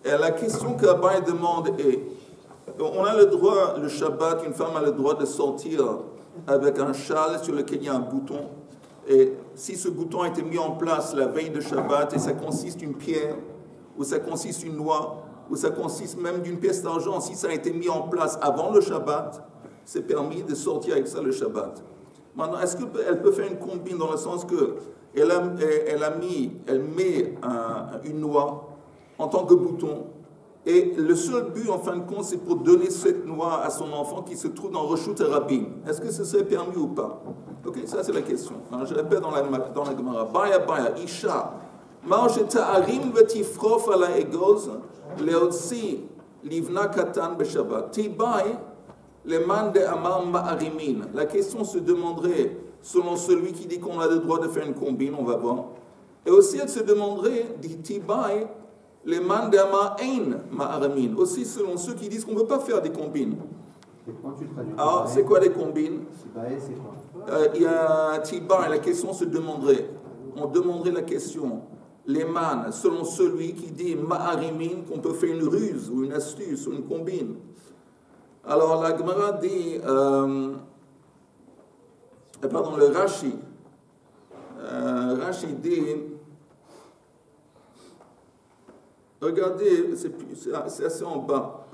Et la question qu'Abaye demande est, on a le droit, le Shabbat, une femme a le droit de sortir avec un châle sur lequel il y a un bouton. Et si ce bouton a été mis en place la veille de Shabbat et ça consiste d'une pierre, ou ça consiste d'une noix, ou ça consiste même d'une pièce d'argent, si ça a été mis en place avant le Shabbat, c'est permis de sortir avec ça le Shabbat. Maintenant, est-ce qu'elle peut faire une combine dans le sens qu'elle met une noix en tant que bouton, et le seul but, en fin de compte, c'est pour donner cette noix à son enfant qui se trouve dans Reshut Rabim. Est-ce que ce serait permis ou pas? Ok, ça c'est la question. Alors, je répète dans la Gemara. Baya, Isha, Marche ta'arim vetifrof ala egoz, leotzi livna katan beshabbat. Tibai, le man de amar ma'arimin. La question se demanderait, selon celui qui dit qu'on a le droit de faire une combine, on va voir. Et aussi, elle se demanderait, dit Tibai, les man de amar ein ma'arimin. Aussi, selon ceux qui disent qu'on ne peut pas faire des combines. Alors, c'est quoi des combines? Il y a Tibai, la question se demanderait. On demanderait la question. Les man, selon celui qui dit ma'arimin, qu'on peut faire une ruse ou une astuce ou une combine. Alors la Gemara dit, le Rashi. Rashi dit, regardez, c'est assez en bas,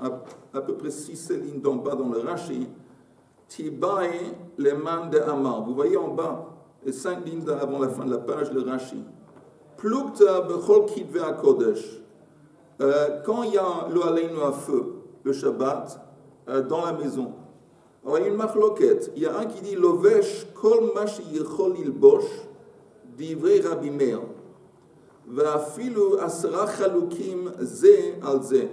à peu près 6 lignes d'en bas dans le Rashi. Tibai les man de Amar. Vous voyez en bas, et 5 lignes avant la fin de la page, le Rashi. Plukta bechol kitve hakodesh. Quand il y a le aleinu à feu, le Shabbat, dans la maison, alors il y a une marloquette. Il y a un qui dit Lovesh kol mashi yechol ilbosh divrei Rabbi Meir ve'afilu asra chalukim ze al ze.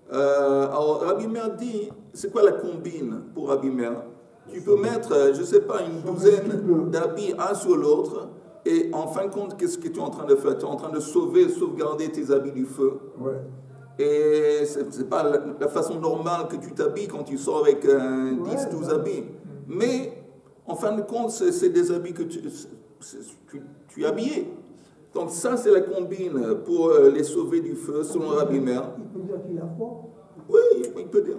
Alors Rabbi Meir dit, c'est quoi la combine pour Rabbi Meir? Tu peux mettre, je ne sais pas, une douzaine d'habits un sur l'autre. Et en fin de compte, qu'est-ce que tu es en train de faire? Tu es en train de sauvegarder tes habits du feu. Ouais. Et ce n'est pas la façon normale que tu t'habilles quand tu sors avec 10-12 habits. Mais en fin de compte, c'est des habits que tu es habillé. Donc ça, c'est la combine pour les sauver du feu, selon Rabbi Meir. Il peut dire qu'il a froid? Oui, il peut dire.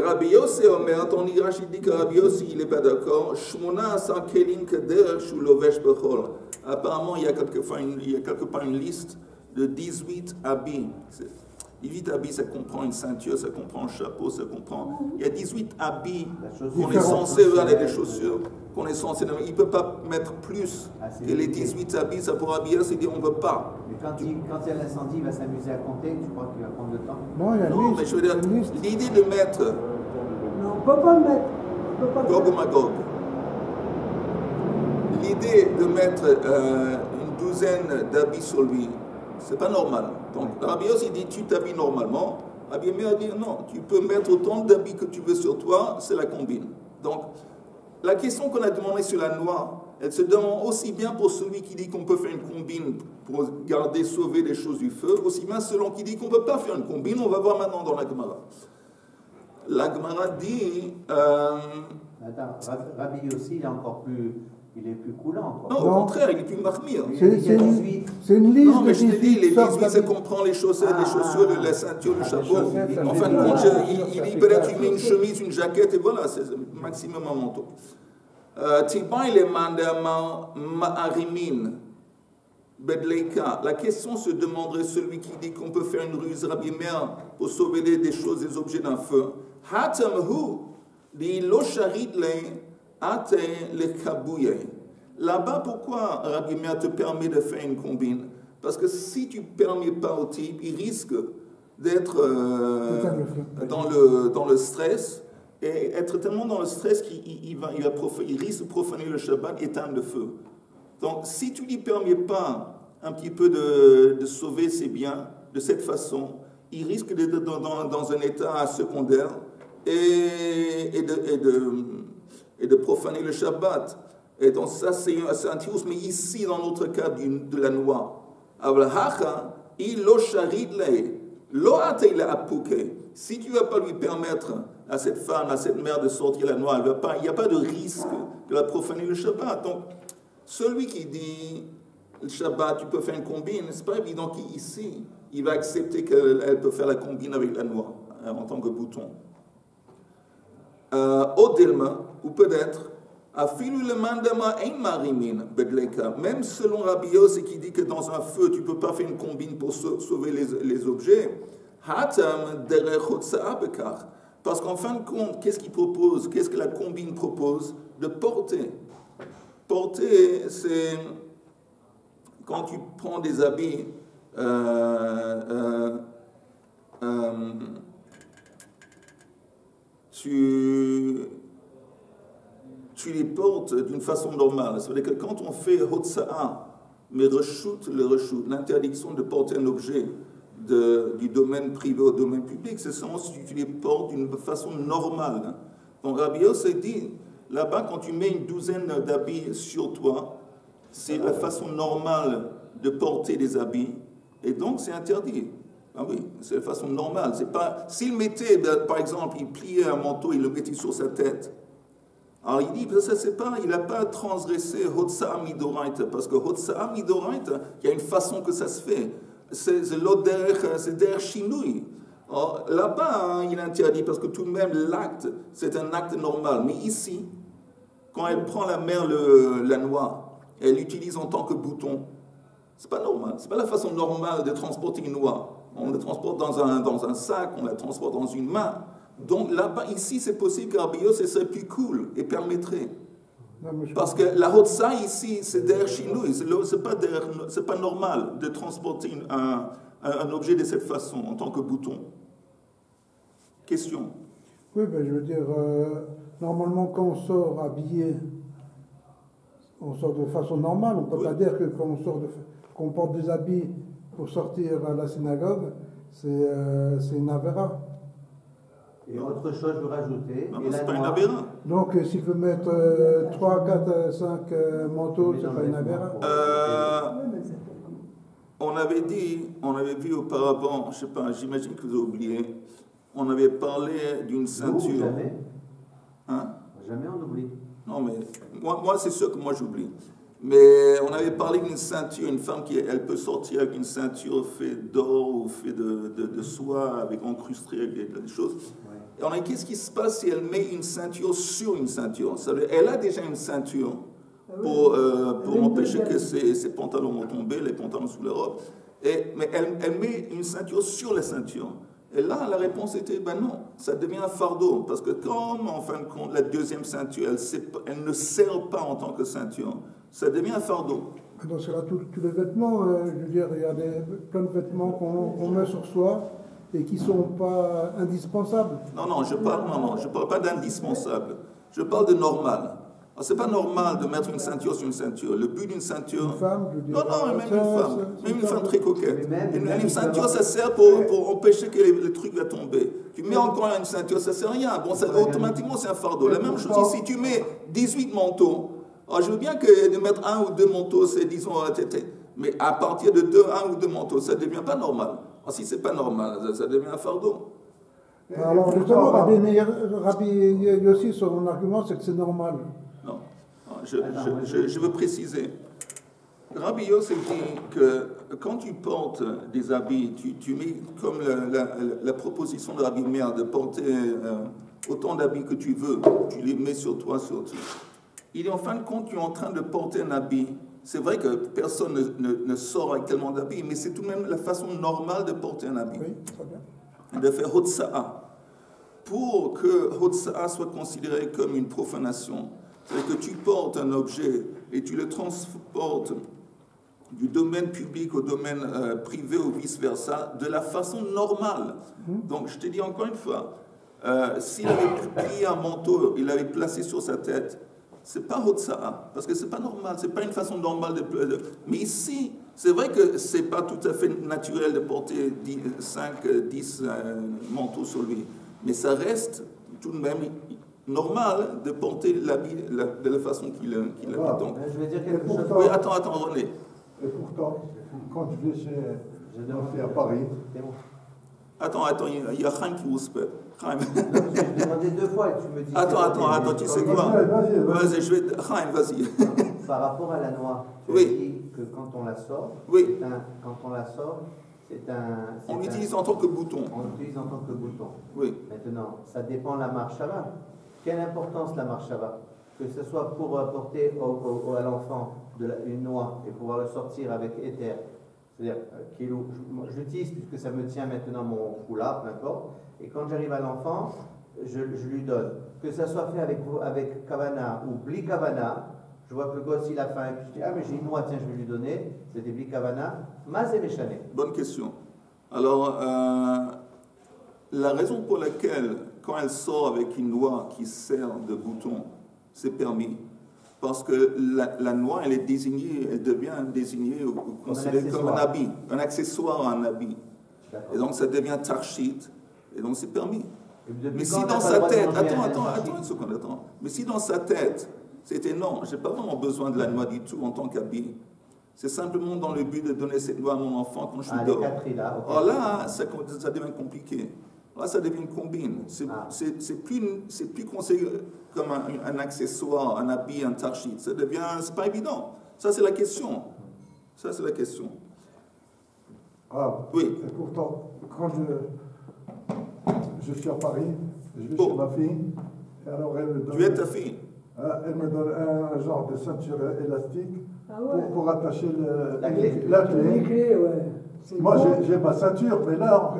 Rabbi Yossi Omer, ton Rashi dit que Rabbi Yossi il n'est pas d'accord. Shmona sa kelim keder shu lovesh bechol. Apparemment, il y a quelque part une liste de 18 habits. 18 habits, ça comprend une ceinture, ça comprend un chapeau, ça comprend. Il y a 18 habits qu'on est censé regarder des chaussures, qu'on est censé. Il ne peut pas mettre plus que les 18 habits, ça pour habiller, c'est dire on ne veut pas. Mais quand il y a l'incendie, il va s'amuser à compter, tu crois qu'il va prendre le temps? Non, mais je veux dire, l'idée de mettre. Non, on ne peut pas le mettre. Gog ou Magog. L'idée de mettre une douzaine d'habits sur lui, c'est pas normal. Donc, Rabbi Yossi dit tu t'habilles normalement. Rabbi Meir dit non, tu peux mettre autant d'habits que tu veux sur toi, c'est la combine. Donc, la question qu'on a demandée sur la noix, elle se demande aussi bien pour celui qui dit qu'on peut faire une combine pour garder, sauver les choses du feu, aussi bien selon qui dit qu'on ne peut pas faire une combine. On va voir maintenant dans la Gemara. La Gemara dit. Attends, Rabbi Yossi, il est encore plus. Il est plus coulant, quoi. Non, au contraire, il est plus marmire. C'est une liste. Non, mais je te dis, les 18, ça comprend les chaussettes, les chaussures, la ceinture, le chapeau. En fin de compte, il peut-être tu mets une chemise, une jaquette, et voilà, c'est maximum un manteau. Tiban, il est mandama ma'arimin bedleika. La question se demanderait celui qui dit qu'on peut faire une ruse Rabbi Meir pour sauver des choses, des objets d'un feu. Hatamhu, dit lo sharidle. Là-bas, pourquoi Rabbi Meir te permet de faire une combine? Parce que si tu ne permets pas au type, il risque d'être dans le stress et être tellement dans le stress qu'il risque de profaner le Shabbat, éteindre le feu. Donc, si tu ne lui permets pas un petit peu de sauver ses biens de cette façon, il risque d'être dans un état secondaire et de profaner le Shabbat. Et donc ça, c'est un tirous, mais ici, dans notre cas de la noix. Si tu ne vas pas lui permettre à cette femme, à cette mère de sortir la noix, il n'y a pas de risque de la profaner le Shabbat. Donc, celui qui dit le Shabbat, tu peux faire une combine, c'est pas évident qu'ici, il va accepter qu'elle peut faire la combine avec la noix, en tant que bouton. Odelma, ou peut-être, même selon Rabbi Yossi qui dit que dans un feu, tu ne peux pas faire une combine pour sauver les objets, parce qu'en fin de compte, qu'est-ce qu'il propose? Qu'est-ce que la combine propose? De porter. Porter, c'est quand tu prends des habits tu les portes d'une façon normale. Ça veut dire que quand on fait Hotsa'a, mais l'interdiction de porter un objet du domaine privé au domaine public, c'est sens tu les portes d'une façon normale. Donc Rabbi Yossi dit, là-bas, quand tu mets une douzaine d'habits sur toi, c'est la façon normale de porter des habits, et donc c'est interdit. Ah oui, c'est la façon normale. C'est pas, s'il mettait, par exemple, il pliait un manteau, il le mettait sur sa tête. Alors il dit, ça c'est pas, il n'a pas transgressé Hotsa'a Midoraita, parce que Hotsa'a Midoraita, il y a une façon que ça se fait. C'est der Shinui. Là-bas, il interdit, parce que tout de même, l'acte, c'est un acte normal. Mais ici, quand elle prend la mère la noix, elle l'utilise en tant que bouton, c'est pas normal. C'est pas la façon normale de transporter une noix. On la transporte dans un sac, on la transporte dans une main. Donc là-bas, ici, c'est possible que Rabbi Yossi serait plus cool et permettrait. Parce que la Hotsa ici, c'est derrière Shinui, c'est pas normal de transporter un objet de cette façon, en tant que bouton. Question. Oui, ben, je veux dire, normalement, quand on sort habillé, on sort de façon normale. On ne peut pas dire que quand qu'on porte des habits pour sortir à la synagogue, c'est une avéra. Et autre chose, je veux rajouter. Non, c'est pas une avéra. Donc, s'il veut mettre 3, 4, 5 manteaux, c'est pas une avéra. On avait vu auparavant, je sais pas, j'imagine que vous avez oublié, on avait parlé d'une ceinture. Nous, jamais. Hein? Jamais on oublie. Non, mais moi c'est sûr que moi j'oublie. Mais on avait parlé d'une ceinture, une femme elle peut sortir avec une ceinture faite d'or ou faite de soie, avec incrusté avec des choses. Ouais. Et on a dit, qu'est-ce qui se passe si elle met une ceinture sur une ceinture? Ça veut dire, elle a déjà une ceinture pour empêcher que ses pantalons vont tomber, les pantalons sous la robe. Mais elle met une ceinture sur la ceinture. Et là, la réponse était, ben non, ça devient un fardeau. Parce que comme, en fin de compte, la deuxième ceinture, elle ne sert pas en tant que ceinture, ça devient un fardeau. Dans ce cas-là, tous les vêtements, je veux dire, il y a plein de vêtements qu'on met sur soi et qui ne sont pas indispensables. Non, je parle pas d'indispensable. Je parle de normal. C'est pas normal de mettre une ceinture sur une ceinture. Le but d'une ceinture... Une femme, je veux dire... Non, même une femme. Même une femme très coquette. Une ceinture, ça sert pour empêcher que le truc va tomber. Tu mets encore une ceinture, ça ne sert à rien. Bon, automatiquement, c'est un fardeau. La même chose ici, tu mets 18 manteaux. Alors, je veux bien que de mettre 1 ou 2 manteaux, c'est, disons, mais à partir de 1 ou 2 manteaux, ça ne devient pas normal. Alors, si ce n'est pas normal, ça devient un fardeau. Alors, justement, Rabbi Yossi, son argument, c'est que c'est normal. Non, je veux préciser. Rabbi Yossi dit que quand tu portes des habits, tu mets comme la proposition de Rabbi Meir de porter autant d'habits que tu veux, tu les mets sur toi, Il est en fin de compte, tu es en train de porter un habit. C'est vrai que personne ne sort avec tellement d'habits, mais c'est tout de même la façon normale de porter un habit. Oui, très bien. De faire Hotsa'a. Pour que Hotsa'a soit considéré comme une profanation, c'est-à-dire que tu portes un objet et tu le transportes du domaine public au domaine privé ou vice-versa, de la façon normale. Donc, je te dis encore une fois, s'il avait plié un manteau, il l'avait placé sur sa tête, c'est pas Hotsa'a, parce que c'est pas normal, c'est pas une façon normale de... Mais ici, c'est vrai que c'est pas tout à fait naturel de porter 5, 10 manteaux sur lui, mais ça reste tout de même normal de porter l'habit de la façon qu'il a mis. Donc, je vais dire quelque chose. Oui, attends, René. Et pourtant, quand je vais chez à Paris... Attends, il y a Chaim qui vous spère. Chaim. Je t'ai demandé 2 fois et tu me dis... Attends, tu sais quoi? Vas-y, Chaim, vas-y. Par rapport à la noix, tu oui. dis que quand on la sort, Oui. quand on la sort, On l'utilise en tant que bouton. On l'utilise en tant que bouton. Oui. Maintenant, ça dépend de la marche Shabbat. Quelle importance la marche Shabbat? Que ce soit pour apporter à l'enfant une noix et pouvoir le sortir avec éther. C'est-à-dire, je l'utilise puisque ça me tient maintenant mon foulard, peu importe. Et quand j'arrive à l'enfant, je lui donne. Que ça soit fait avec kavana ou bli kavana, je vois que le gosse il a faim, et puis je dis, ah mais j'ai une noix, tiens, je vais lui donner. C'était bli kavana, mazé méchané. Bonne question. Alors, la raison pour laquelle, quand elle sort avec une noix qui sert de bouton, c'est permis. Parce que la noix, elle est désignée, elle devient désignée ou considérée comme un habit, un accessoire à un habit. Et donc ça devient tarshit, et donc c'est permis. Mais si dans sa tête, attends une seconde, attends. Mais si dans sa tête, c'était non, je n'ai pas vraiment besoin de la noix du tout en tant qu'habit. C'est simplement dans le but de donner cette noix à mon enfant quand je suis dehors. Alors là, ça devient compliqué. Là, ça devient une combine. C'est plus conseillé comme un accessoire, un habit, un tarshit. Ça devient, c'est pas évident. Ça, c'est la question. Ça, c'est la question. Ah, oui. Et pourtant, quand je suis à Paris, je vais chez ma fille, et alors elle me donne... Tu es ta fille? Elle me donne un genre de ceinture élastique pour attacher la clé. Les clés, ouais. Moi, j'ai ma ceinture, mais là,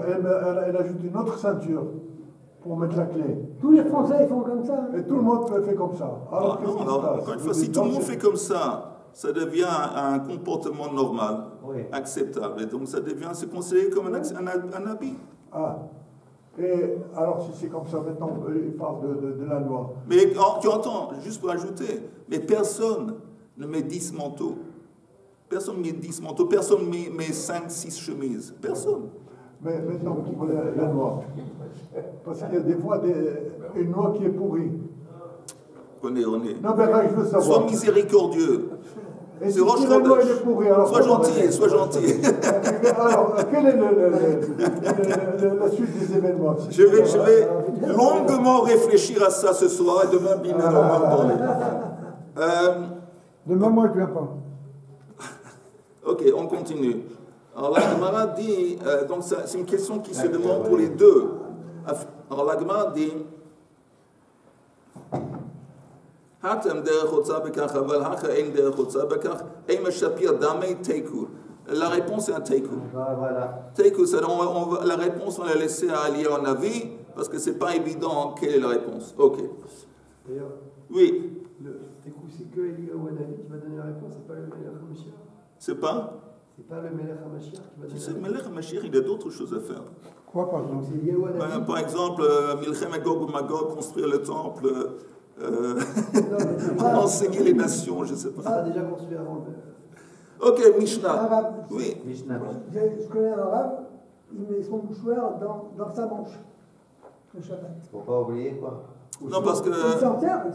elle ajoute une autre ceinture pour mettre la clé. Tous les Français, ils font comme ça. Et tout le monde fait comme ça. Alors, qu'est-ce qui se passe? Encore une fois, si tout le monde fait comme ça devient un comportement normal, acceptable. Et donc, c'est considéré comme un habit. Ah. Et alors, si c'est comme ça, maintenant, il parle de la loi. Mais tu entends, juste pour ajouter, mais personne ne met 10 manteaux. Personne ne met 10 manteaux, personne ne met 5-6 chemises. Personne. Mais maintenant, pour la loi. Parce qu'il y a des fois une loi qui est pourrie. René. Non, mais là, je veux savoir. Sois miséricordieux. Et si la loi est pourrie, alors... Sois gentil. Alors, quelle est la suite des événements? Je vais longuement réfléchir à ça ce soir et demain, Bina va m'en parler. Demain, moi, je ne viens pas. Ok, on continue. Alors la Gemara dit, donc c'est une question qui se demande pour les deux. Alors la Gemara dit, la réponse est un teiku. Voilà. Teiku, la réponse on l'a laissée à Ali en avis parce que c'est pas évident quelle est la réponse. Ok. D'ailleurs, oui. Le teiku, c'est que Eli Ouanavi qui va donner la réponse, c'est pas le Melech HaMashiach. C'est pas? C'est pas le Melech HaMashiach qui va donner Tu sais, la réponse. Melech HaMashiach, il a d'autres choses à faire. Quoi, par exemple? C'est Eli Ouanavi. Par exemple, Milchem et Gog ou Magog, construire le temple, enseigner les nations, je ne sais Ça pas. a déjà construit avant. Ok, Mishnah. Arabe. Oui. Mishnah. Je connais un arabe, il met son mouchoir dans sa manche, le Shabbat. Faut pas oublier quoi. Non, parce que Il s'enterre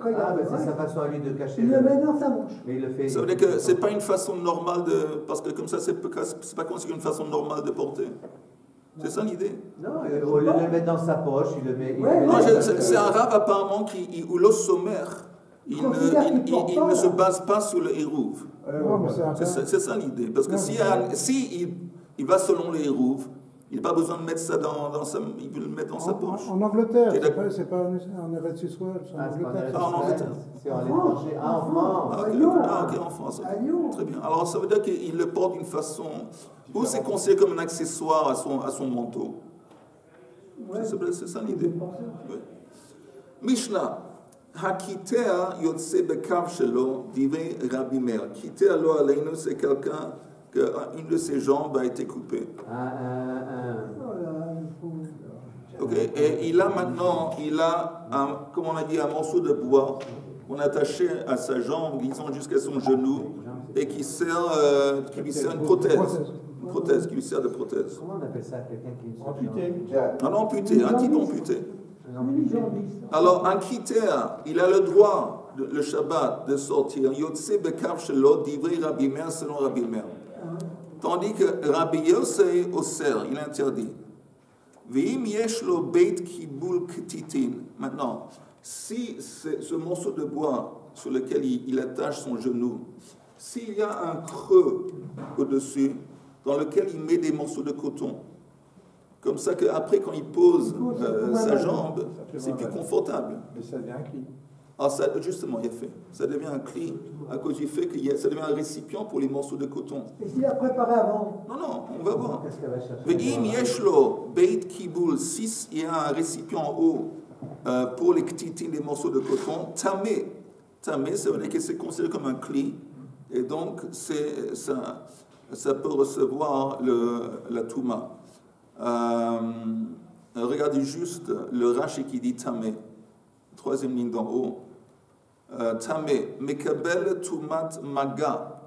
quand il a mais c'est sa façon à lui de cacher. il le met dans sa manche. Mais il le fait. ça veut dire que c'est pas une façon normale de... Parce que comme ça, c'est pas considéré une façon normale de porter. C'est ça l'idée? Non, au lieu de le mettre dans sa poche, il le met. Non, c'est un arabe apparemment où l'os sommaire, il ne se base pas sur le hérouv. C'est ça l'idée. Parce que si il va selon le hérouv, il n'a pas besoin de mettre ça dans sa... Il peut le mettre dans sa poche. En Angleterre, c'est pas en Eretz Israël, c'est en Angleterre. En Angleterre. C'est en l'étranger. En France. Ok, en France. Très bien. Alors ça veut dire qu'il le porte d'une façon... Ou c'est considéré comme un accessoire à son manteau. C'est ça l'idée. Oui. Mishnah. Hakitea yotse bekav shelo divrei Rabbi Meir. Kitea lo aleinu, c'est quelqu'un qu'une de ses jambes a été coupée. Ok. Et il a maintenant, comme on a dit, un morceau de bois qu'on a attaché à sa jambe, disons jusqu'à son genou, et qui lui sert une prothèse. Une prothèse, qui lui sert de prothèse. Comment on appelle ça? Quelqu'un qui est amputé. Un amputé, un type amputé. Alors, un kitéa, il a le droit, le Shabbat, de sortir. Yotse bekav shelo divrei Rabbi Meir, selon Rabbi Meir. Tandis que Rabbi Yossei Osser, il interdit. V'im yesh lo beit kibul ktitin. Maintenant, si ce morceau de bois sur lequel il attache son genou, s'il y a un creux au-dessus dans lequel il met des morceaux de coton, comme ça qu'après, quand il pose sa jambe, c'est plus confortable. Mais ça devient un cli. Ah, ça, justement, il a fait. Ça devient un cli à cause du fait que ça devient un récipient pour les morceaux de coton. Et s'il a préparé avant? Non, on va voir. Qu'est-ce qu'elle va chercher? Ve'im yeshlo beit kibul, si il y a un récipient en haut pour les ktitin, les morceaux de coton, tamé. Tamé, ça veut dire que c'est considéré comme un cli. Et donc, ça peut recevoir la touma. Regardez juste le Rashi qui dit tamé. Troisième ligne d'en haut. Tamé, mekabel tumat maga.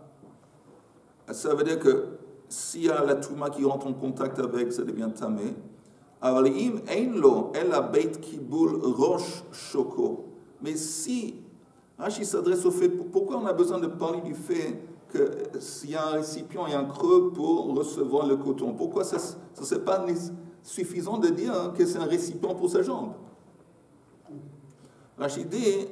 Ça veut dire que s'il y a la touma qui rentre en contact avec, ça devient tamé. Avalim einlo ela beit kibul rosh shoko. Mais si, Rashi s'adresse au fait, pourquoi on a besoin de parler du fait que s'il y a un récipient, il y a un creux pour recevoir le coton? Pourquoi ça ne serait pas suffisant de dire que c'est un récipient pour sa jambe? Rashi dit,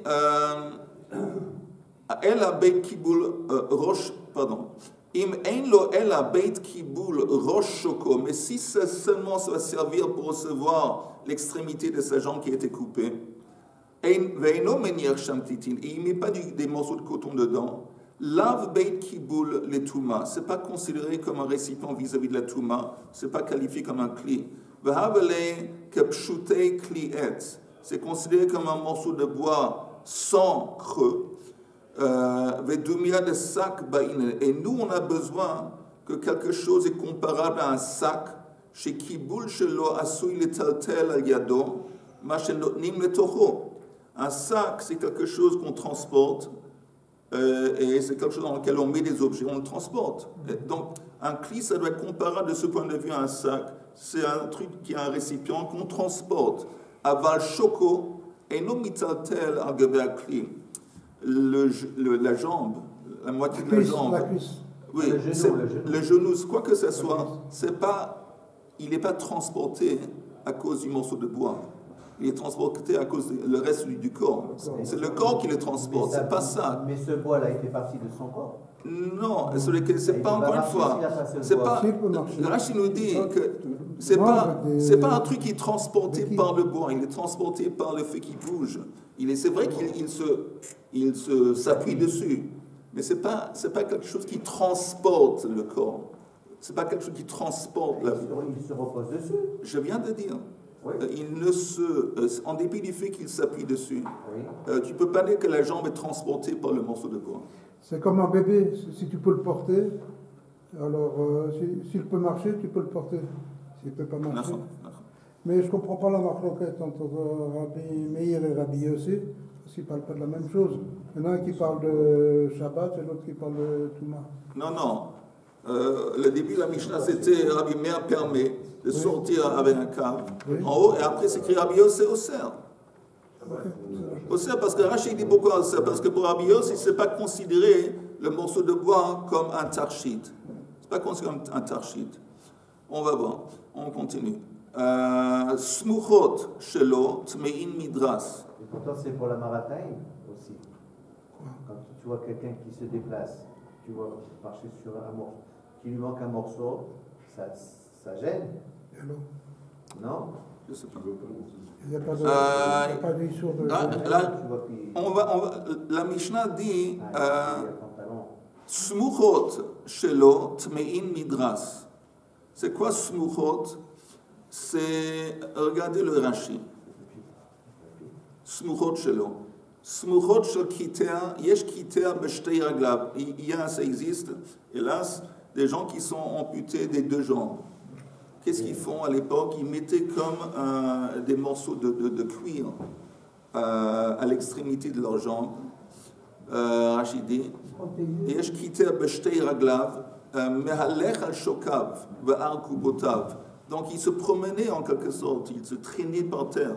ela beit kibul rosh, pardon. Im einlo ela beit kibul rosh shoko. Mais si seulement ça va servir pour recevoir l'extrémité de sa jambe qui a été coupée, veino menir sham titin, et il ne met pas des morceaux de coton dedans, lav beit kibul le touma. C'est pas considéré comme un récipient vis-à-vis de la touma. C'est pas qualifié comme un kli. Vehavele kepshutei kliet. C'est considéré comme un morceau de bois sans creux. De sac. Et nous, on a besoin que quelque chose est comparable à un sac. Chez Kibul Shelo Asui le Taltel al Yado, Machenotnim le Toho. Un sac, c'est quelque chose qu'on transporte. Et c'est quelque chose dans lequel on met des objets, on le transporte. Et donc, un kli, ça doit être comparable de ce point de vue à un sac. C'est un truc qui a un récipient qu'on transporte. Aval shoko et non mitaltel al gabe kli. La jambe, la moitié de la jambe. La cuisse. Oui, le genou, quoi que ce soit, il n'est pas transporté à cause du morceau de bois. Il est transporté à cause du reste du corps. C'est le corps qui le transporte, c'est pas ça. Mais ce bois-là, il fait partie de son corps. Non, c'est pas encore une fois. C'est pas. Rashi nous dit que c'est pas un truc qui est transporté par le bois. Il est transporté par le fait qu'il bouge. C'est vrai qu'il s'appuie dessus, mais c'est pas quelque chose qui transporte le corps. C'est pas quelque chose qui transporte la vie. Il se repose dessus. Je viens de dire. Oui. En dépit du fait qu'il s'appuie dessus, Oui. tu peux pas dire que la jambe est transportée par le morceau de bois. C'est comme un bébé, si tu peux le porter, alors s'il peut marcher, tu peux le porter. S'il ne peut pas marcher. Mais je ne comprends pas la marloquette entre Rabbi Meir et Rabbi Yossi, parce qu'ils ne parlent pas de la même chose. Il y en a un qui parle de Shabbat et l'autre qui parle de Touma. Non. Le début de la Mishnah, c'était Rabbi Meir permet de sortir avec un câble en haut, et après c'est écrit Rabbi Yossi Osser. Osser, parce que Rashi dit pourquoi Osser? Parce que pour Rabbi Yossi, ce n'est pas considéré le morceau de bois comme un tarshit. Ce n'est pas considéré comme un tarshit. On va voir, on continue. Smuchot shelo tmein midras. Et pourtant, c'est pour la marathaï aussi. Quand tu vois quelqu'un qui se déplace, tu vois marcher sur un morceau, qui lui manque un morceau, ça gêne. Non? Je sais pas. Il n'y a pas d'issue de... La Mishnah dit Smuchot shelo tmein midras. C'est quoi smuchot? C'est, regardez le Rashi. Smuchot shelo. Smuchot shel kitea, yesh kitea beshtei raglav. Ça existe, hélas, des gens qui sont amputés des deux jambes. Qu'est-ce qu'ils font à l'époque? Ils mettaient comme des morceaux de cuir à l'extrémité de leurs jambes. Rashi dit yesh kitea beshtei raglav. Donc il se promenait en quelque sorte, il se traînait par terre.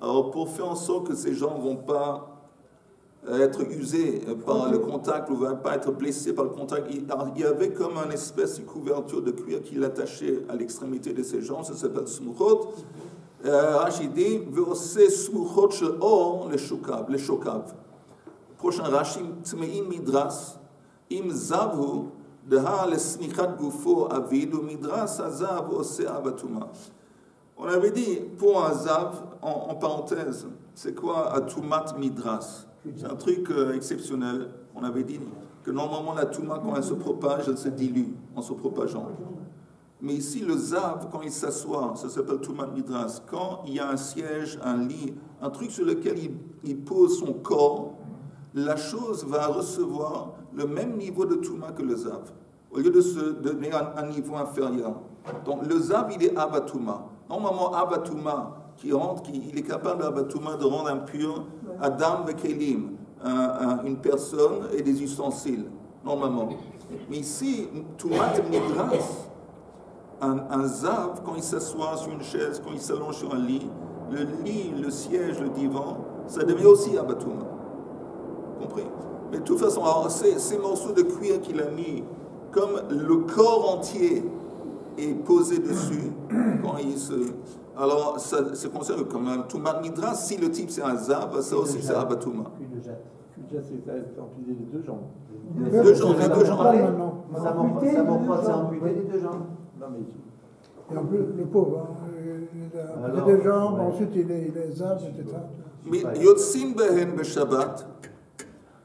Alors pour faire en sorte que ces gens ne vont pas être usés par le contact ou ne vont pas être blessés par le contact, il y avait comme une espèce de couverture de cuir qui l'attachait à l'extrémité de ces jambes, ça s'appelle smuchot. Rashi dit ve'oseh smuchot shel or le shokav. Prochain Rashi tmein midras. Im zavhu deha lesmichat gufo avid ou midras azav ose avatuma. On avait dit, pour un zav, en parenthèse, c'est quoi atumat midras? C'est un truc exceptionnel. On avait dit que normalement la touma, quand elle se propage, elle se dilue en se propageant. Mais ici, le zav, quand il s'assoit, ça s'appelle tumat midras. Quand il y a un siège, un lit, un truc sur lequel il pose son corps, la chose va recevoir le même niveau de touma que le zav, au lieu de se donner un niveau inférieur. Donc le zav, il est avatuma. Normalement, avatuma, qui rentre, il est capable avatuma de rendre impur Adam vekelim, une personne et des ustensiles, normalement. Mais ici, tumat midras, un zav, quand il s'assoit sur une chaise, quand il s'allonge sur un lit, le siège, le divan, ça devient aussi avatuma. Compris? Mais de toute façon, alors, ces morceaux de cuir qu'il a mis, comme le corps entier est posé dessus, quand il se... Alors, ça se considère comme un tumat midras. Si le type c'est un zav, ça aussi c'est abatuma. Déjà, c'est amputer les deux jambes. Les deux jambes. Ça m'emporte, c'est amputer les deux jambes. Non, mais... Et en plus, le pauvre, il a des jambes, ensuite il est zav, etc. Mais yotzin behen beshabbat,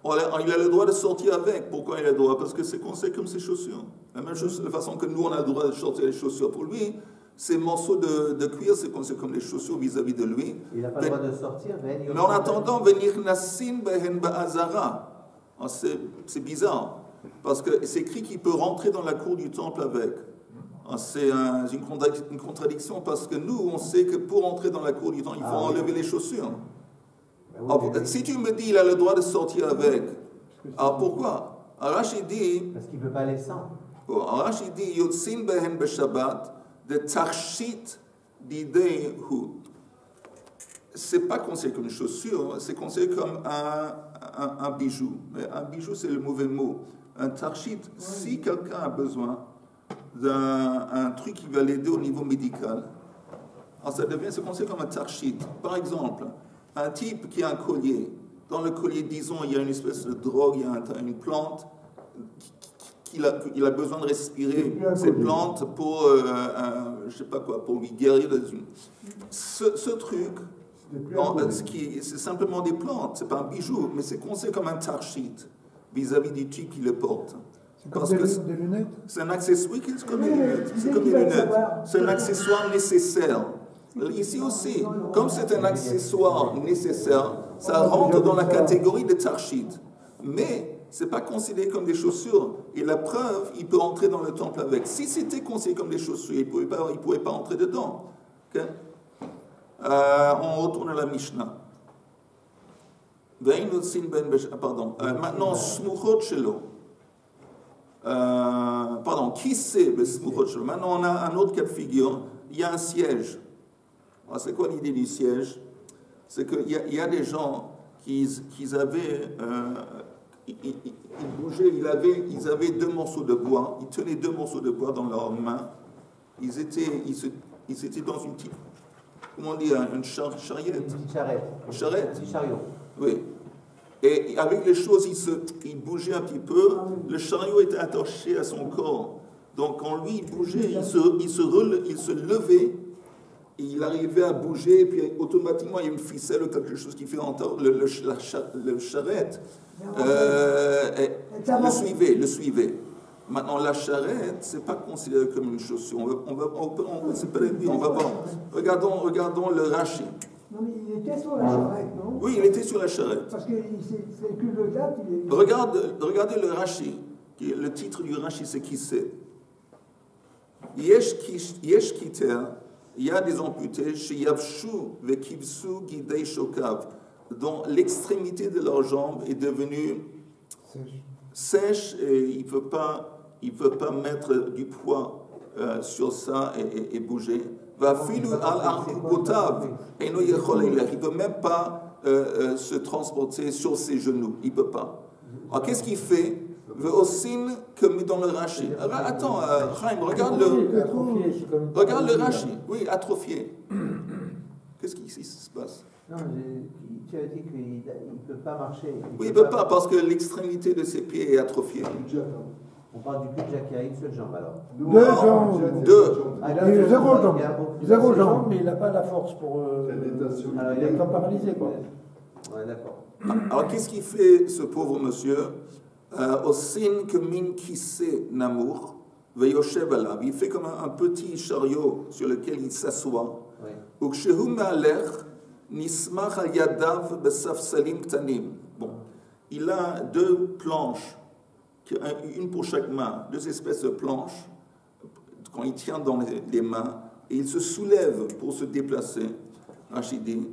il a le droit de sortir avec. Pourquoi il a le droit? Parce que c'est considéré comme ses chaussures. La même chose, de la façon que nous, on a le droit de sortir les chaussures pour lui, ces morceaux de cuir, c'est considéré comme les chaussures vis-à-vis de lui. Il n'a pas le droit de sortir. Mais en attendant, venir nassin behen ba'azara. C'est bizarre. Parce que c'est écrit qu'il peut rentrer dans la cour du temple avec. C'est une contradiction parce que nous, on sait que pour entrer dans la cour du temple, il faut enlever les chaussures. Alors, si tu me dis qu'il a le droit de sortir avec, alors pourquoi? Rachid dit... Parce qu'il ne peut pas aller sans. Rachid dit, Yotzin behen beshabbat, de tarshit d'ideihu. C'est pas considéré comme une chaussure, c'est considéré comme un bijou. Mais un bijou, c'est le mauvais mot. Un tarshit, si quelqu'un a besoin d'un truc qui va l'aider au niveau médical, alors c'est considéré comme un tarshit. Par exemple, un type qui a un collier. Dans le collier, disons, il y a une espèce de drogue, il y a une plante qu'il a besoin de respirer cette plante pour, je sais pas quoi, pour lui guérir. Ce truc, c'est simplement des plantes, c'est pas un bijou, mais c'est considéré comme un tarshit vis-à-vis du type qui le porte. Parce que des lunettes. C'est un accessoire, oui, c'est comme des lunettes. C'est comme des lunettes. C'est un accessoire nécessaire. Ici aussi, comme c'est un accessoire nécessaire, ça rentre dans la catégorie de tarshit. Mais ce n'est pas considéré comme des chaussures. Et la preuve, il peut entrer dans le temple avec. Si c'était considéré comme des chaussures, il ne pouvait pas entrer dedans. Okay? On retourne à la Mishnah. Maintenant, smuchot shelo. Qui sait le smuchot shelo? Maintenant, on a un autre cas de figure. Il y a un siège. Alors, c'est quoi l'idée du siège? C'est qu'il y a des gens qui avaient... ils bougeaient, ils avaient deux morceaux de bois, ils tenaient deux morceaux de bois dans leurs mains. Ils étaient dans une petite... Comment on dit? Une charrette? Une petite charrette. Une charrette? Un petit chariot. Oui. Et avec les choses, il bougeait un petit peu. Le chariot était attaché à son corps. Donc quand lui, il bougeait, il se levait. Et il arrivait à bouger, et puis automatiquement, il y a une ficelle ou quelque chose qui fait entendre le charrette. Le suivait. Maintenant, la charrette, ce n'est pas considéré comme une chaussure. On va voir. Regardons le Rashi. Non, mais il était sur la charrette, non? Oui, il était sur la charrette. Parce que c'est que le gars qui est... Regardez le Rashi. Le titre du Rashi, c'est qui c'est? Yesh kiter. Il y a des amputés chez Yavshu vekivsu gidei shokav, dont l'extrémité de leurs jambes est devenue sèche et il ne peut pas mettre du poids sur ça et bouger. Vafilu al-arkukotav, et il ne peut même pas se transporter sur ses genoux. Il ne peut pas. Alors qu'est-ce qu'il fait? Ve'osin comme dans le Rashi. Attends, Chaim, regarde le Rashi. Oui, atrophié. Qu'est-ce qui se passe? Non, tu as dit qu'il ne peut pas marcher. Oui, il ne peut pas parce que l'extrémité de ses pieds est atrophiée. On parle du budget qui a une seule jambe alors. Deux jambes. Deux. Ah, Il a zéro jambe. Zéro jambe. Mais il n'a pas la force pour. Alors, Il est comme paralysé, quoi. Ouais, d'accord. Alors, qu'est-ce qu'il fait, ce pauvre monsieur? Au signe que min kissé namour, veyoshev alav. Il fait comme un petit chariot sur lequel il s'assoit. Ou kshehu me'alech nismach al yadav besafsalim ktanim. Bon, il a deux planches, une pour chaque main, deux espèces de planches, quand il tient dans les mains, et il se soulève pour se déplacer. Rachid dit,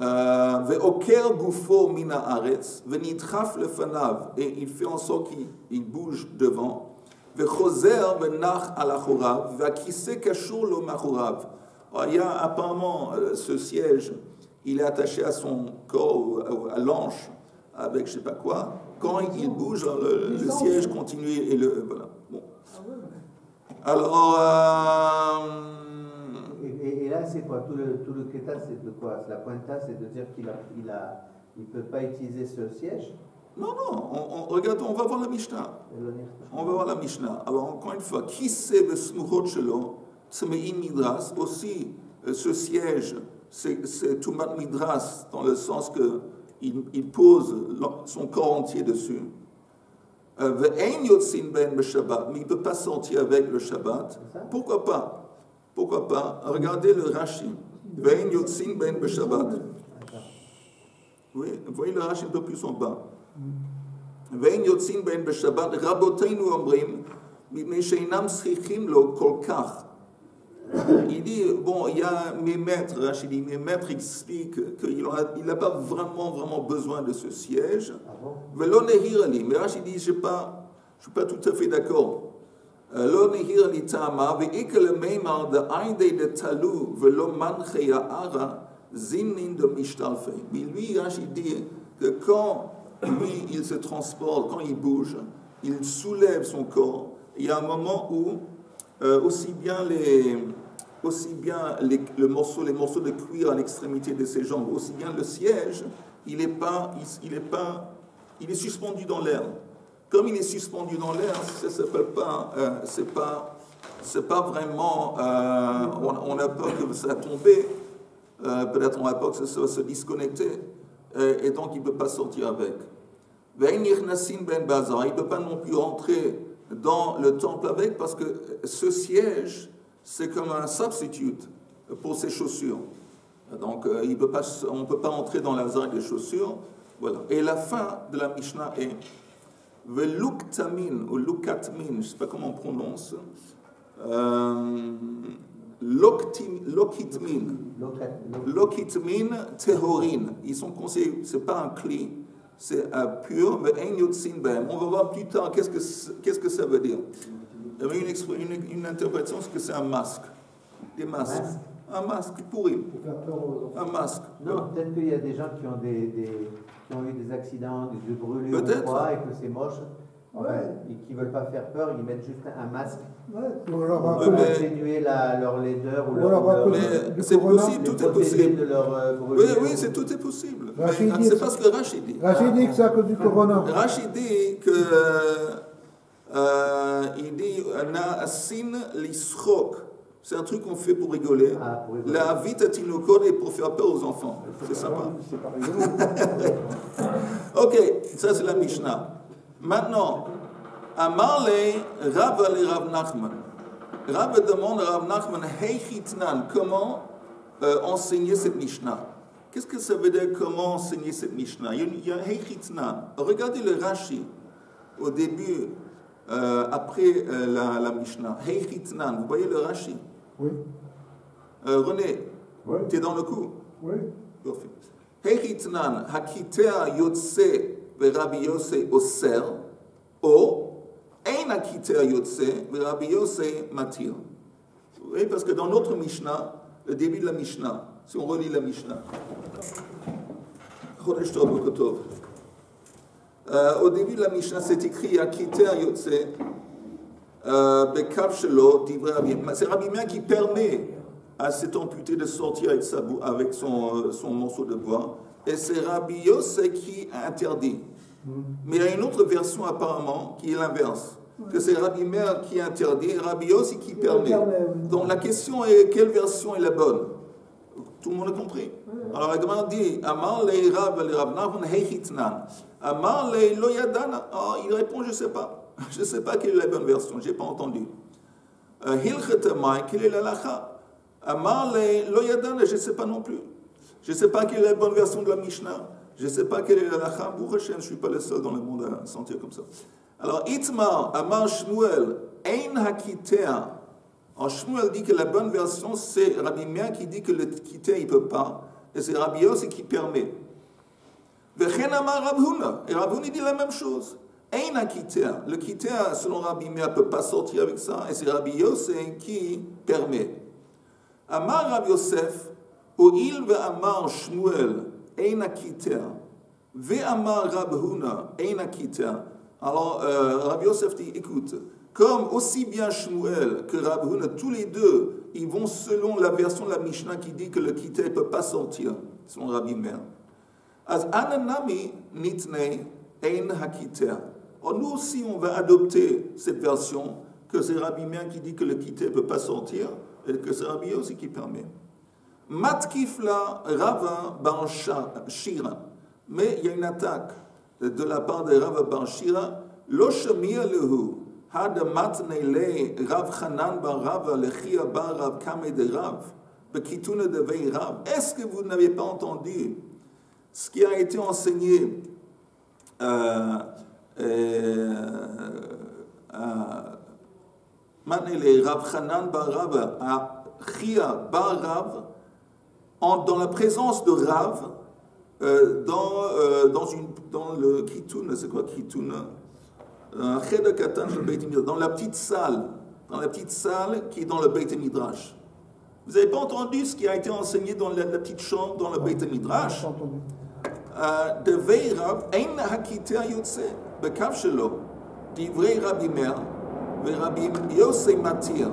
Ve'oker gufo mina aretz, ve'nitraf lefanav, et il fait en sorte qu'il bouge devant. Ve'chozer ve'nach alachorav, ve'akise kashur lo machorav. Il y a apparemment ce siège, il est attaché à son corps, à l'anche, avec je ne sais pas quoi. Quand il bouge, le siège continue et le voilà. Bon. Alors. Et là, c'est quoi? Tout le kéta, c'est de quoi? La pointa, c'est de dire qu'il ne peut pas utiliser ce siège? Non, regarde, on va voir la Mishnah. On va voir la Mishnah. Alors, encore une fois, qui sait le smuchot shelo, tsemein midras, aussi, ce siège, c'est tumat midras, dans le sens que il pose son corps entier dessus. Ve'ein yotzin ben b'shabbat, mais il ne peut pas sortir avec le Shabbat. Pourquoi pas? Pourquoi pas? Regardez le Rashi. Ve'ein yotzin ben b'shabbat. Oui, vous voyez le Rashi un peu plus en bas. Ve'ein yotzin ben b'shabbat, raboteinu omrim, mipnei she'inam schichim lo kol kach. Il dit, bon, il y a mes maîtres, Rachid dit, mes maîtres expliquent qu'il n'a pas vraiment besoin de ce siège. Mais Rachid dit, je ne suis pas tout à fait d'accord. Mais lui, Rachid dit que quand lui, il se transporte, quand il bouge, il soulève son corps, il y a un moment où aussi bien les morceaux de cuir à l'extrémité de ses jambes, aussi bien le siège, il est suspendu dans l'air. Comme il est suspendu dans l'air, ça s'appelle pas, c'est pas vraiment, on a peur que ça tombe, peut-être on a peur que ça va se disconnecter, et donc il ne peut pas sortir avec. Il ne peut pas non plus entrer dans le temple avec, parce que ce siège, c'est comme un substitute pour ses chaussures. Donc, on ne peut pas entrer dans la zone des chaussures. Voilà. Et la fin de la Mishnah est Veluktamin, ou Lukatmin, je ne sais pas comment on prononce, Lokitmin Tehorin. Ils sont conseillés, ce n'est pas un cli, c'est pur, on va voir plus tard qu'est-ce que ça veut dire. Il y avait une interprétation, c'est que c'est un masque. Des masques. Un masque pourri. Un masque. Non, peut-être qu'il y a des gens qui ont eu des accidents, des brûlures ou quoi, et que c'est moche. Et qui ne veulent pas faire peur, ils mettent juste un masque. Pour atténuer leur laideur ou leur mais c'est possible, tout est possible. Oui, tout est possible. C'est pas ce que Rachid dit. Rachid dit que c'est à cause du corona. Rachid dit que il dit na'asin lischok. C'est un truc qu'on fait pour rigoler. La vita tinokot est pour faire peur aux enfants. C'est sympa. Ok, ça c'est la Mishnah. Maintenant, Amarle Rav le Rav Nachman. Rav demande à Rav Nachman, Heichitnan, comment enseigner cette Mishnah? Qu'est-ce que ça veut dire comment enseigner cette Mishnah? Il y a Heichitnan. Regardez le Rashi au début, après la Mishnah. Heichitnan, vous voyez le Rashi? Oui. René, oui. Tu es dans le coup? Oui. Heichitnan, Hakitea Yotse Rabbi Yosef Oser, ou Ein Hakitea Yotse Rabbi Yosef Matir. Vous voyez, parce que dans notre Mishnah, le début de la Mishnah, si on relit la Mishnah, au début de la Mishnah, c'est écrit Hakitea Yotse Bekav Shelo Divrei Rabbi. C'est Rabbi Meir qui permet s'est amputé de sortir avec son morceau de bois, et c'est Rabbi Yossé qui a interdit. Mais il y a une autre version apparemment qui est l'inverse, que c'est Rabbi Meir qui interdit et Rabbi Yossé qui permet. Donc la question est, quelle version est la bonne? Tout le monde a compris? Alors la demande dit, Amar le Rav le Rav Nachman heichitnan. Amar le lo yadana. Il répond, je ne sais pas. Je ne sais pas quelle est la bonne version, je n'ai pas entendu. Hilchet Mai, quelle est la lacha? Amar le lo yadana, je ne sais pas non plus. Je ne sais pas quelle est la bonne version de la Mishnah. Je ne sais pas quelle est la lacha. Baruch Hashem, je ne suis pas le seul dans le monde à sentir comme ça. Alors, Itmar, Amar Shmuel, Ein Hakitea. Alors, Shmuel dit que la bonne version, c'est Rabbi Meir qui dit que le Kitea, il ne peut pas. Et c'est Rabbi Yossé qui permet. Vechen Amar Rav Huna. Et Rav Huna dit la même chose. Ein Hakitea. Le Kitea, selon Rabbi Meir, ne peut pas sortir avec ça. Et c'est Rabbi Yossé qui permet. Amar Rav Yosef, Oil ve'amar Shmuel, Ein Hakitea. Ve'amar Rav Huna, Ein Hakitea. Alors, Rabbi Yosef dit, écoute, comme aussi bien Shmuel que Rav Huna, tous les deux, ils vont selon la version de la Mishnah qui dit que le Kitea ne peut pas sortir, selon Rabbi Meir. As ananami nitne ein hakitea. Alors nous aussi, on va adopter cette version, que c'est Rabbi Meir qui dit que le Kitea ne peut pas sortir, et que c'est Rabbi Yossé qui permet. Matkifla Rava Bar Shira. Mais il y a une attaque de la part de Rav Bar Shira. Lo shamia lehu had matne le Rav Chanan bar Rav lechia bar Rav Kame de Rav bekituna de vei Rav. Est-ce que vous n'avez pas entendu ce qui a été enseigné matne le Rav Chanan bar Rav à Chia bar Rav dans la présence de Rav dans le Kitun, c'est quoi Kitun? Dans la petite salle qui est dans le Beit Midrash. Vous n'avez pas entendu ce qui a été enseigné dans la petite chambre dans le Beit Midrash? De Vei Rav, Ein Hakitea Yotze, Bekav Shelo, d'Ivrei Rabbi Meir, Ve Rabbi Yossé Matir.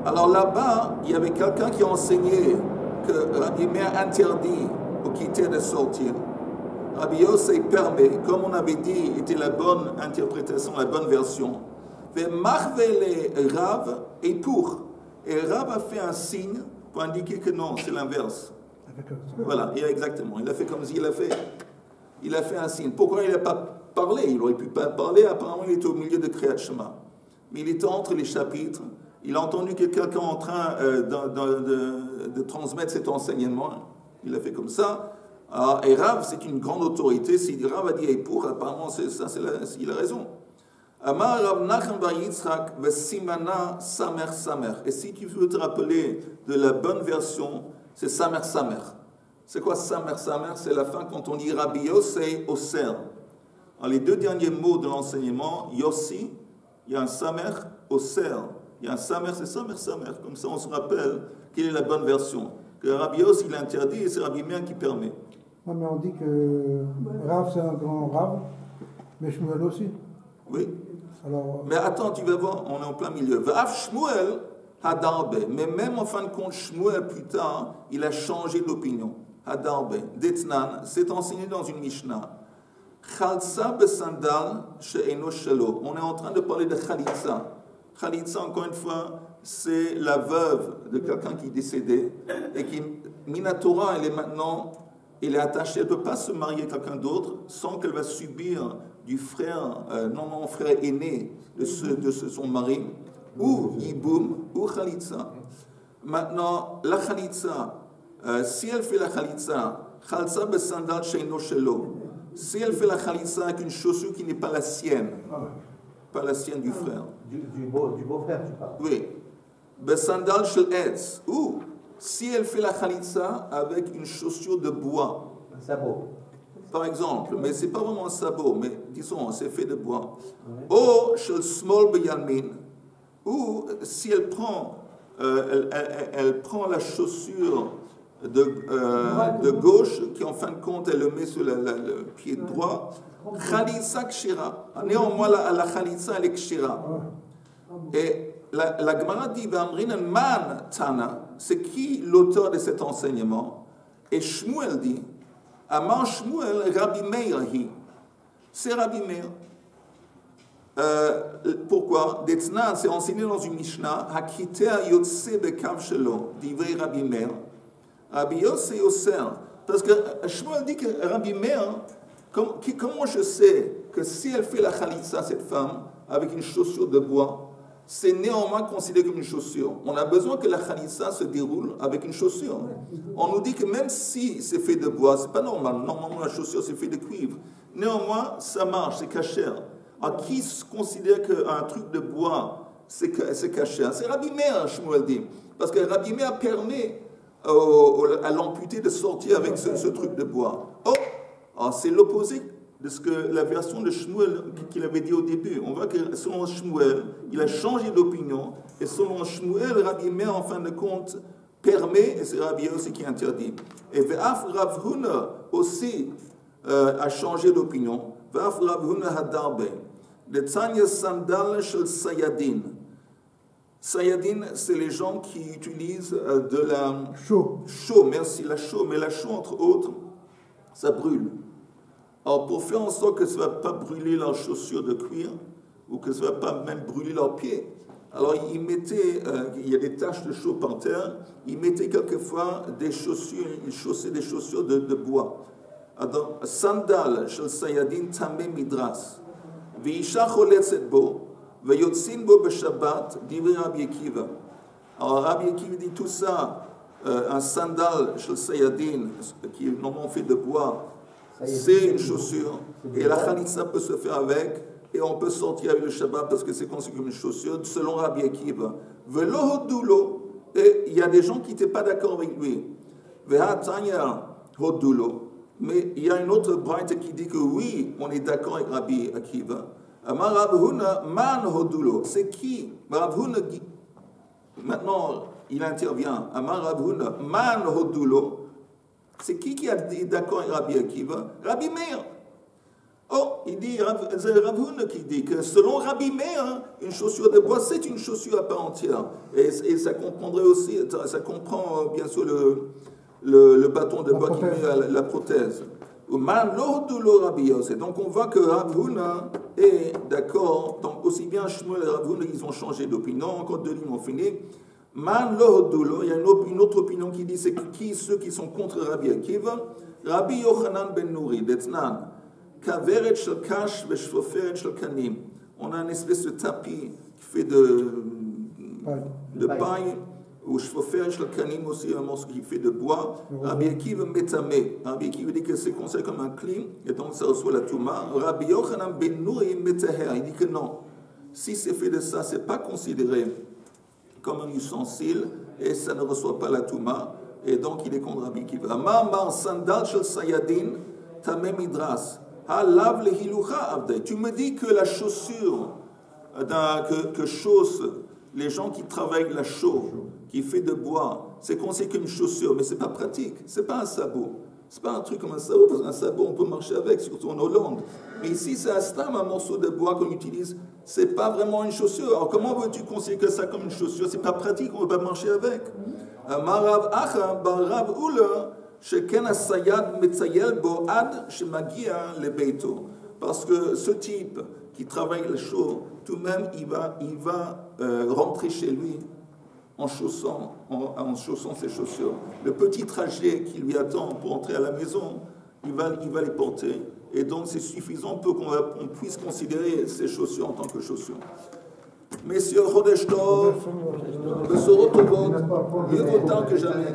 Alors là-bas, il y avait quelqu'un qui a enseigné que Rabbi Meir interdit au Kitea de sortir. Rabbi Yossé permet, comme on avait dit, était la bonne interprétation, la bonne version. Et Rav est pour. Et Rav a fait un signe pour indiquer que non, c'est l'inverse. Voilà, exactement. Il a fait comme s'il a fait. Il a fait un signe. Pourquoi il n'a pas parlé? Il aurait pu pas parler. Apparemment, il était au milieu de Kriyat Shema. Mais il était entre les chapitres. Il a entendu que quelqu'un en train de transmettre cet enseignement. Il a fait comme ça. Et Rav, c'est une grande autorité. Si Rav a dit et pour, apparemment, il a raison. Amar Rav Nachman bar Yitzchak vesimana samer samer. Et si tu veux te rappeler de la bonne version, c'est samer samer. C'est quoi samer samer? C'est la fin quand on dit Rabbi Yossé Oser. Alors, les deux derniers mots de l'enseignement, Yossi, il y a un samer, Oser. Il y a un samer, c'est samer samer. Comme ça, on se rappelle quelle est la bonne version. Que Rabbi Yossé, il interdit et c'est Rabbi Meir qui permet. Non, mais on dit que Rav, c'est un grand Rav, mais Shmuel aussi. Oui. Alors, mais attends, tu vas voir, on est en plein milieu. Vav Shmuel Hadarbe. Mais même en fin de compte, Shmuel, plus tard, il a changé d'opinion. Hadarbe. Detnan, c'est enseigné dans une Mishnah. Chalsa besandal she'eno shelo. On est en train de parler de Chalitza. Chalitza, encore une fois, c'est la veuve de quelqu'un qui est décédé et qui, Minatora, elle est maintenant, elle est attachée, elle ne peut pas se marier à quelqu'un d'autre sans qu'elle va subir du frère, frère aîné de son mari, ou Yiboum, ou Chalitza. Maintenant, la Chalitza, si elle fait la Chalitza, Chalsa besandal she'eno shelo. Si elle fait la Chalitza avec une chaussure qui n'est pas la sienne, pas la sienne du frère. Du beau-frère, tu parles. Oui. Besandal shel etz. Ou si elle fait la Chalitza avec une chaussure de bois. Un sabot. Par exemple, mais c'est pas vraiment un sabot, mais disons, c'est fait de bois. Ou shel smol beyalmin. Ou si elle prend, elle prend la chaussure de gauche, qui en fin de compte, elle le met sur le pied droit. Chalitza kshira. Néanmoins, la chalitza, elle est kshira. Et la Gemara dit V'amrinan man Tana, c'est qui l'auteur de cet enseignement? Et Shmuel dit Amar Shmuel Rabbi Meir hi. C'est Rabbi Meir. Pourquoi? D'Etznan, c'est enseigné dans une Mishnah, Hakiter Yotse Bekav Shelo, divrei Rabbi Meir. Rabbi Yossi Yosser. Parce que Shmuel dit que Rabbi Meir, comment je sais que si elle fait la khalitsa, cette femme, avec une chaussure de bois, c'est néanmoins considéré comme une chaussure. On a besoin que la khalitsa se déroule avec une chaussure. On nous dit que même si c'est fait de bois, c'est pas normal. Normalement, la chaussure, c'est fait de cuivre. Néanmoins, ça marche, c'est cachère. Alors, qui considère qu'un truc de bois, c'est cachère? C'est Rabbi Meir, Shmuel dit. Parce que Rabbi Meir permet à l'amputé de sortir avec ce truc de bois. Oh, c'est l'opposé de ce que la version de Shmuel qu'il avait dit au début. On voit que selon Shmuel, il a changé d'opinion, et selon Shmuel, Rabbi Meir, en fin de compte, permet, et c'est Rabbi aussi qui interdit. Et Ve'af Rav Huna aussi a changé d'opinion. Ve'af Rav Huna hadarbe. Le Tanya Sandal shel Sayadin. Sayadin, c'est les gens qui utilisent de la chaux, merci, la chaux. Mais la chaux, entre autres, ça brûle. Alors, pour faire en sorte que ça ne va pas brûler leurs chaussures de cuir, ou que ça ne va pas même brûler leurs pieds, alors ils mettaient, il y a des taches de chaux par terre, ils mettaient quelquefois des chaussures, ils chaussaient des chaussures de bois. Alors, Sandal shel Sayadin tameh midras. Ve'isha choletzet bo. Alors Rabbi Akiva dit tout ça, un sandal chez le Sayadin, qui est normalement fait de bois, c'est une chaussure, et la khalitsa peut se faire avec, et on peut sortir avec le Shabbat parce que c'est considéré comme une chaussure, selon Rabbi Akiva. Et il y a des gens qui n'étaient pas d'accord avec lui. Mais il y a une autre braïta qui dit que oui, on est d'accord avec Rabbi Akiva. Amar Rav Huna man hodulo. C'est qui? Rav Huna dit. Maintenant, il intervient. Amar Rav Huna man hodulo. C'est qui est d'accord avec Rabbi Akiva? Rabbi Meir. Oh, il dit, c'est Rav Huna qui dit que selon Rabbi Meir, une chaussure de bois, c'est une chaussure à part entière. Et ça comprendrait aussi, ça comprend bien sûr le bâton de bois qui met la prothèse. Donc on voit que Rav Huna est d'accord. Donc aussi bien Shmuel et Rav Huna, ils ont changé d'opinion. Encore deux lignes ont fini. Man lo hodulo, il y a une autre opinion qui dit c'est qui ceux qui sont contre Rabbi Akiva. Rabbi Yochanan ben Nuri, d'Etznan, kaveret shel kash veshfoferet shel kanim. On a une espèce de tapis qui fait de paille. Ou shfoferet shel kanim aussi, un morceau qui fait de bois. Rabbi Akiva metameh. Rabbi Akiva dit que c'est considéré comme un clim, et donc ça reçoit la touma. Rabbi Yochanan ben Nuri metaher. Il dit que non. Si c'est fait de ça, c'est pas considéré comme un ustensile, et ça ne reçoit pas la touma, et donc il est contre Rabbi Akiva. Amar sandal shel sayadin tameh midras. Halav lehilucha avdei. Tu me dis que la chaussure que chaussent les gens qui travaillent la chaux, qui fait de bois, c'est considéré comme une chaussure, mais c'est pas pratique, c'est pas un sabot. C'est pas un truc comme un sabot, parce qu'un sabot, on peut marcher avec, surtout en Hollande. Mais ici, c'est un morceau de bois qu'on utilise. C'est pas vraiment une chaussure. Alors, comment veux-tu considérer ça comme une chaussure? C'est pas pratique, on ne peut pas marcher avec. Marav Acha, Barav Ula, Sheken Asayad Metzayel Bo Ad Shemagia Le Beito. Parce que ce type qui travaille le chaux, tout de même, il va rentrer chez lui en chaussant ses chaussures. Le petit trajet qui lui attend pour entrer à la maison, il va les porter. Et donc c'est suffisant pour qu'on puisse considérer ces chaussures en tant que chaussures. Messieurs, Chodesh Tov, Besorot Tovot, mieux vaut tard que jamais.